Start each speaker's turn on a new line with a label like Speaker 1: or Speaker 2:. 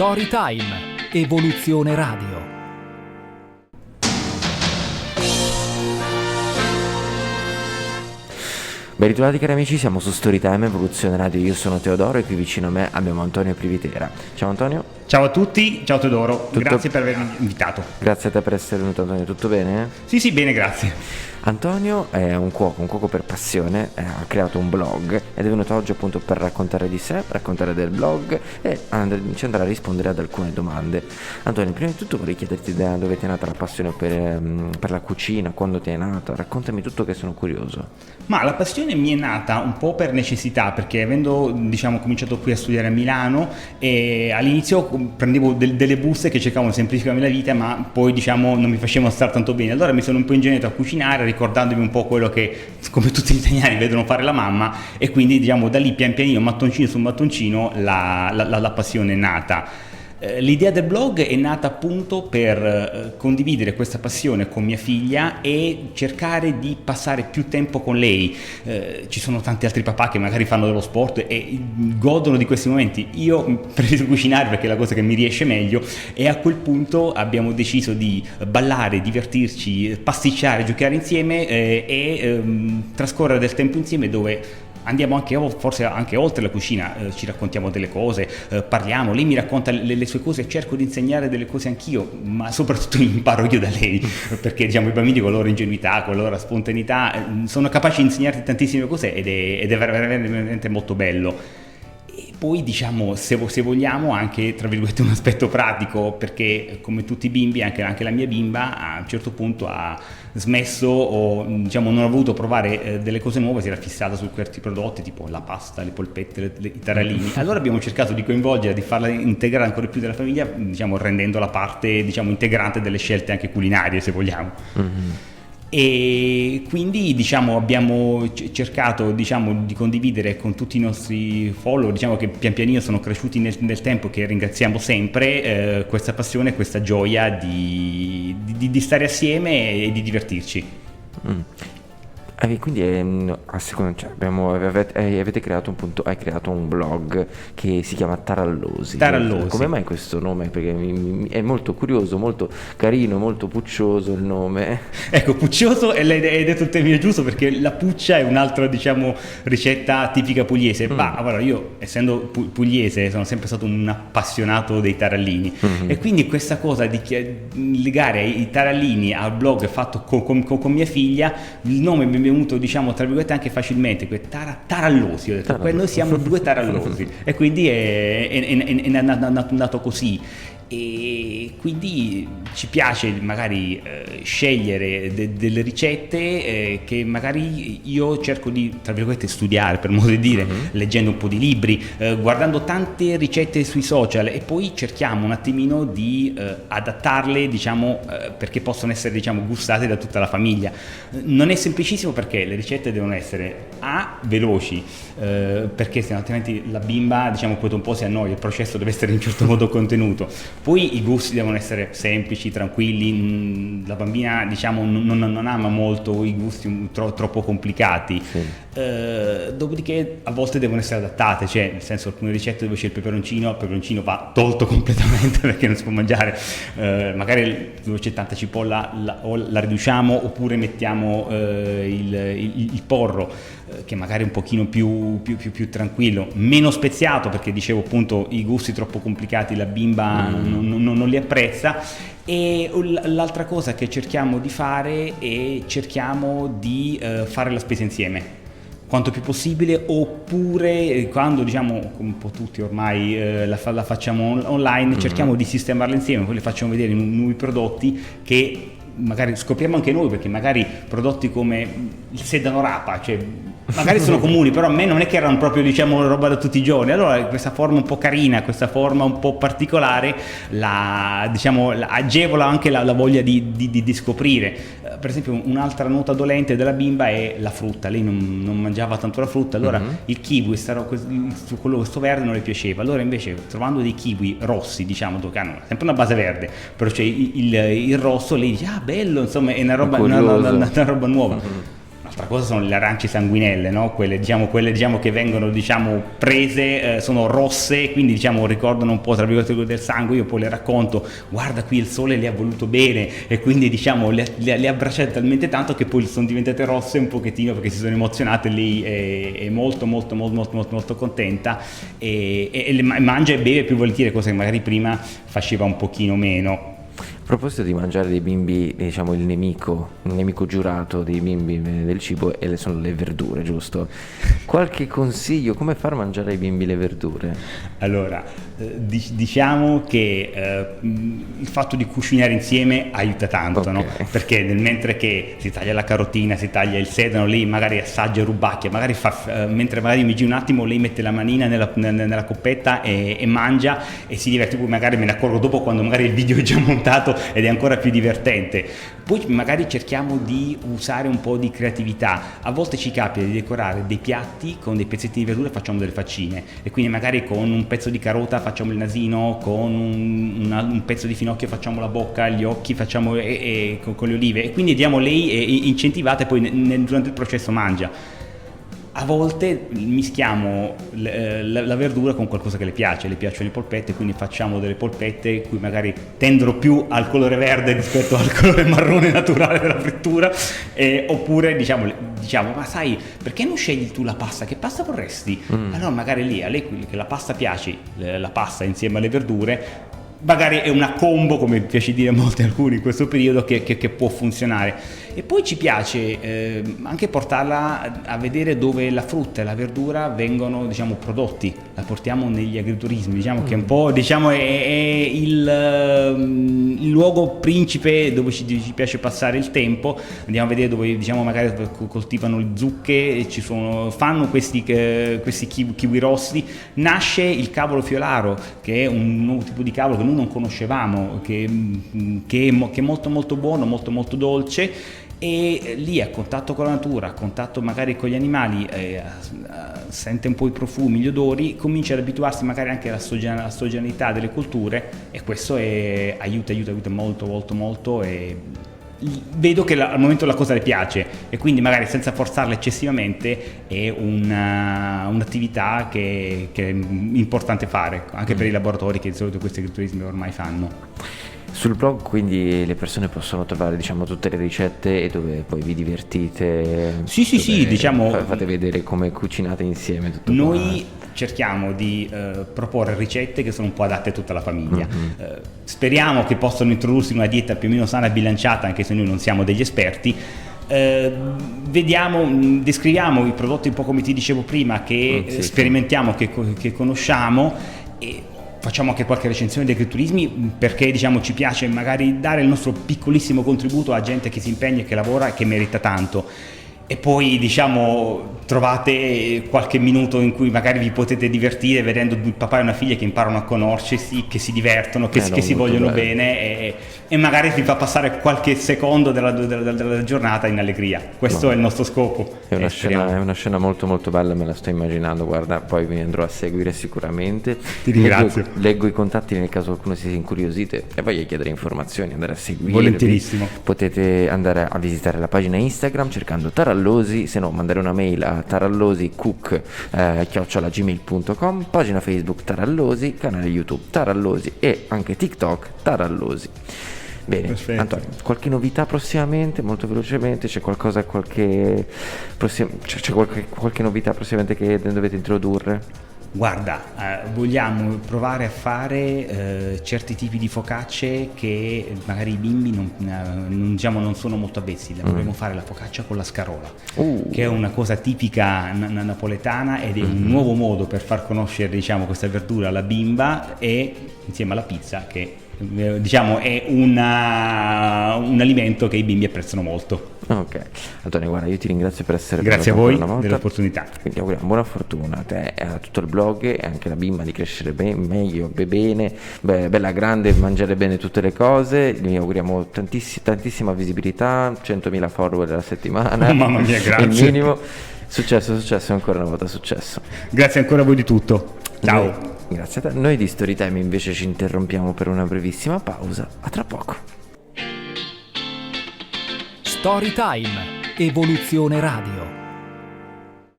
Speaker 1: Storytime, Evoluzione Radio.
Speaker 2: Ben ritrovati cari amici, siamo su Storytime Evoluzione Radio, io sono Teodoro e qui vicino a me abbiamo Antonio Privitera. Ciao Antonio.
Speaker 3: Ciao a tutti, ciao Teodoro, grazie per avermi invitato.
Speaker 2: Grazie a te per essere venuto Antonio, tutto bene?
Speaker 3: Sì, bene, grazie.
Speaker 2: Antonio è un cuoco per passione, ha creato un blog ed è venuto oggi appunto per raccontare di sé, raccontare del blog e ci andrà a rispondere ad alcune domande. Antonio, prima di tutto vorrei chiederti da dove ti è nata la passione per la cucina, quando ti è nata, raccontami tutto che sono curioso.
Speaker 3: Ma la passione mi è nata un po' per necessità, perché avendo cominciato qui a studiare a Milano e all'inizio prendevo delle buste che cercavano di semplificarmi la vita, ma poi non mi facevano stare tanto bene. Allora mi sono un po' ingegnato a cucinare, ricordandomi un po' quello che, come tutti gli italiani, vedono fare la mamma, e quindi da lì pian pianino, mattoncino su mattoncino, la passione è nata. L'idea del blog è nata appunto per condividere questa passione con mia figlia e cercare di passare più tempo con lei. Ci sono tanti altri papà che magari fanno dello sport e godono di questi momenti. Io preferisco cucinare perché è la cosa che mi riesce meglio, e a quel punto abbiamo deciso di ballare, divertirci, pasticciare, giocare insieme e trascorrere del tempo insieme, dove andiamo anche forse anche oltre la cucina, ci raccontiamo delle cose, parliamo, lei mi racconta le sue cose, cerco di insegnare delle cose anch'io, ma soprattutto imparo io da lei, perché i bambini con la loro ingenuità, con la loro spontaneità sono capaci di insegnarti tantissime cose ed è veramente molto bello. E poi se vogliamo anche tra virgolette un aspetto pratico, perché come tutti i bimbi anche la mia bimba a un certo punto ha smesso o non ha voluto provare delle cose nuove, si era fissata su certi prodotti tipo la pasta, le polpette, i taralini. Allora abbiamo cercato di coinvolgerla, di farla integrare ancora più della famiglia, rendendola parte integrante delle scelte anche culinarie, se vogliamo. Mm-hmm. E quindi abbiamo cercato di condividere con tutti i nostri follower, che pian pianino sono cresciuti nel tempo, che ringraziamo sempre, questa passione, questa gioia di stare assieme e di divertirci.
Speaker 2: Quindi avete creato hai creato un blog che si chiama Tarallosi. Come mai questo nome? Perché è molto curioso, molto carino, molto puccioso il nome.
Speaker 3: Ecco, puccioso, e hai detto il termine giusto, perché la puccia è un'altra ricetta tipica pugliese. Ma allora, io essendo pugliese sono sempre stato un appassionato dei tarallini, e quindi questa cosa di legare i tarallini al blog fatto con mia figlia, il nome mi è venuto tra virgolette anche facilmente, Tarallosi. Ho detto, noi siamo due tarallosi e quindi è nato così. E quindi ci piace magari scegliere delle ricette che magari io cerco di, tra virgolette, studiare, per modo di dire, leggendo un po' di libri, guardando tante ricette sui social, e poi cerchiamo un attimino di adattarle, perché possono essere gustate da tutta la famiglia. Non è semplicissimo, perché le ricette devono essere veloci, perché se no altrimenti la bimba poi un po' si annoia, il processo deve essere in un certo modo contenuto. Poi i gusti devono essere semplici, tranquilli. La bambina non ama molto i gusti troppo complicati. Sì. Dopodiché a volte devono essere adattate, nel senso, alcune ricette dove c'è il peperoncino va tolto completamente perché non si può mangiare. Magari dove c'è tanta cipolla o la riduciamo, oppure mettiamo il porro, che magari è un pochino più tranquillo, meno speziato, perché dicevo appunto i gusti troppo complicati la bimba non li apprezza. E l'altra cosa che cerchiamo di fare è fare la spesa insieme quanto più possibile, oppure quando come un po' tutti ormai la facciamo online, cerchiamo di sistemarla insieme, poi le facciamo vedere nuovi prodotti che magari scopriamo anche noi, perché magari prodotti come il sedano rapa, magari sono comuni, però a me non è che erano proprio roba da tutti i giorni. Allora questa forma un po' carina, questa forma un po' particolare agevola anche la voglia di scoprire. Per esempio, un'altra nota dolente della bimba è la frutta. Lei non mangiava tanto la frutta, allora il kiwi, questo verde non le piaceva. Allora invece, trovando dei kiwi rossi, che hanno sempre una base verde, però c'è il rosso, lei dice bello, insomma, è una roba nuova. altra cosa sono le arance sanguinelle, no? Quelle che vengono prese, sono rosse, quindi ricordano un po' tra virgolette del sangue. Io poi le racconto, guarda qui il sole le ha voluto bene, e quindi le ha abbracciate talmente tanto che poi sono diventate rosse un pochettino perché si sono emozionate. Lei è molto molto molto molto molto, molto contenta e le mangia e beve più volentieri, cosa che magari prima faceva un pochino meno.
Speaker 2: A proposito di mangiare dei bimbi, diciamo il nemico giurato dei bimbi del cibo sono le verdure, giusto? Qualche consiglio, come far mangiare ai bimbi le verdure?
Speaker 3: Allora, diciamo che il fatto di cucinare insieme aiuta tanto,
Speaker 2: Okay.
Speaker 3: no? Perché mentre che si taglia la carotina, si taglia il sedano, lei magari assaggia, rubacchia, magari mentre magari mi giri un attimo, lei mette la manina nella coppetta e mangia e si diverte. Poi magari me ne accorgo dopo, quando magari il video è già montato, ed è ancora più divertente. Poi magari cerchiamo di usare un po' di creatività. A volte ci capita di decorare dei piatti con dei pezzetti di verdura e facciamo delle faccine, e quindi magari con un pezzo di carota facciamo il nasino, con un pezzo di finocchio facciamo la bocca, gli occhi facciamo con le olive, e quindi diamo lei incentivata, e poi durante il processo mangia. A volte mischiamo la verdura con qualcosa che le piacciono le polpette, quindi facciamo delle polpette cui magari tendono più al colore verde rispetto al colore marrone naturale della frittura, oppure diciamo, ma sai, perché non scegli tu la pasta? Che pasta vorresti? Allora magari lì a lei che la pasta piace, la pasta insieme alle verdure, magari è una combo, come piace dire a molti alcuni in questo periodo, che può funzionare. E poi ci piace anche portarla a vedere dove la frutta e la verdura vengono prodotti. La portiamo negli agriturismi, che è un po' è il luogo principe dove ci piace passare il tempo. Andiamo a vedere dove magari coltivano le zucche, e fanno questi kiwi rossi. Nasce il cavolo fiolaro, che è un nuovo tipo di cavolo che noi non conoscevamo, che è molto molto buono, molto molto dolce. E lì a contatto con la natura, a contatto magari con gli animali, sente un po' i profumi, gli odori, comincia ad abituarsi magari anche alla stagionalità delle colture, e questo aiuta molto molto molto. E vedo che al momento la cosa le piace, e quindi magari senza forzarla eccessivamente è un'attività che è importante fare anche per i laboratori, che di solito questi agriturismi ormai fanno.
Speaker 2: Sul blog quindi le persone possono trovare tutte le ricette, e dove poi vi divertite.
Speaker 3: Sì,
Speaker 2: fate vedere come cucinate insieme tutto.
Speaker 3: Noi cerchiamo di proporre ricette che sono un po' adatte a tutta la famiglia. Speriamo che possano introdursi una dieta più o meno sana e bilanciata, anche se noi non siamo degli esperti. Descriviamo i prodotti un po' come ti dicevo prima, che sperimentiamo, che conosciamo, e facciamo anche qualche recensione dei agriturismi, perché ci piace magari dare il nostro piccolissimo contributo a gente che si impegna e che lavora e che merita tanto. E poi trovate qualche minuto in cui magari vi potete divertire vedendo un papà e una figlia che imparano a conoscersi, che si divertono, che si vogliono bene, e magari vi fa passare qualche secondo della giornata in allegria. Questo è il nostro scopo.
Speaker 2: È una scena molto molto bella, me la sto immaginando, guarda, poi mi andrò a seguire sicuramente.
Speaker 3: Ti ringrazio.
Speaker 2: Leggo i contatti nel caso qualcuno si incuriosite e voglia chiedere informazioni, andare a seguire.
Speaker 3: Volentierissimo.
Speaker 2: Potete andare a visitare la pagina Instagram cercando Tarallosi, se no mandare una mail a tarallosicook@gmail.com, pagina Facebook Tarallosi, canale YouTube Tarallosi e anche TikTok Tarallosi. Bene,
Speaker 3: perfetto.
Speaker 2: Antonio, qualche novità prossimamente, molto velocemente? C'è qualche novità prossimamente che dovete introdurre?
Speaker 3: Guarda, vogliamo provare a fare certi tipi di focacce che magari i bimbi non sono molto avvezzi. Vorremmo fare la focaccia con la scarola, che è una cosa tipica napoletana, ed è un nuovo modo per far conoscere questa verdura alla bimba, e insieme alla pizza, che è un alimento che i bimbi apprezzano molto.
Speaker 2: Ok, Antonio, guarda, io ti ringrazio per essere
Speaker 3: Grazie a voi dell'opportunità.
Speaker 2: Quindi auguriamo buona fortuna a te e a tutto il blog, e anche alla bimba di crescere meglio, bene, bella grande, mangiare bene tutte le cose. Gli auguriamo tantissima visibilità, 100.000 follower alla settimana.
Speaker 3: Oh, mamma mia, grazie.
Speaker 2: Il minimo. Successo, ancora una volta successo.
Speaker 3: Grazie ancora a voi di tutto. Ciao.
Speaker 2: Grazie a te. Noi di Storytime invece ci interrompiamo per una brevissima pausa. A tra poco.
Speaker 1: Storytime. Evoluzione Radio.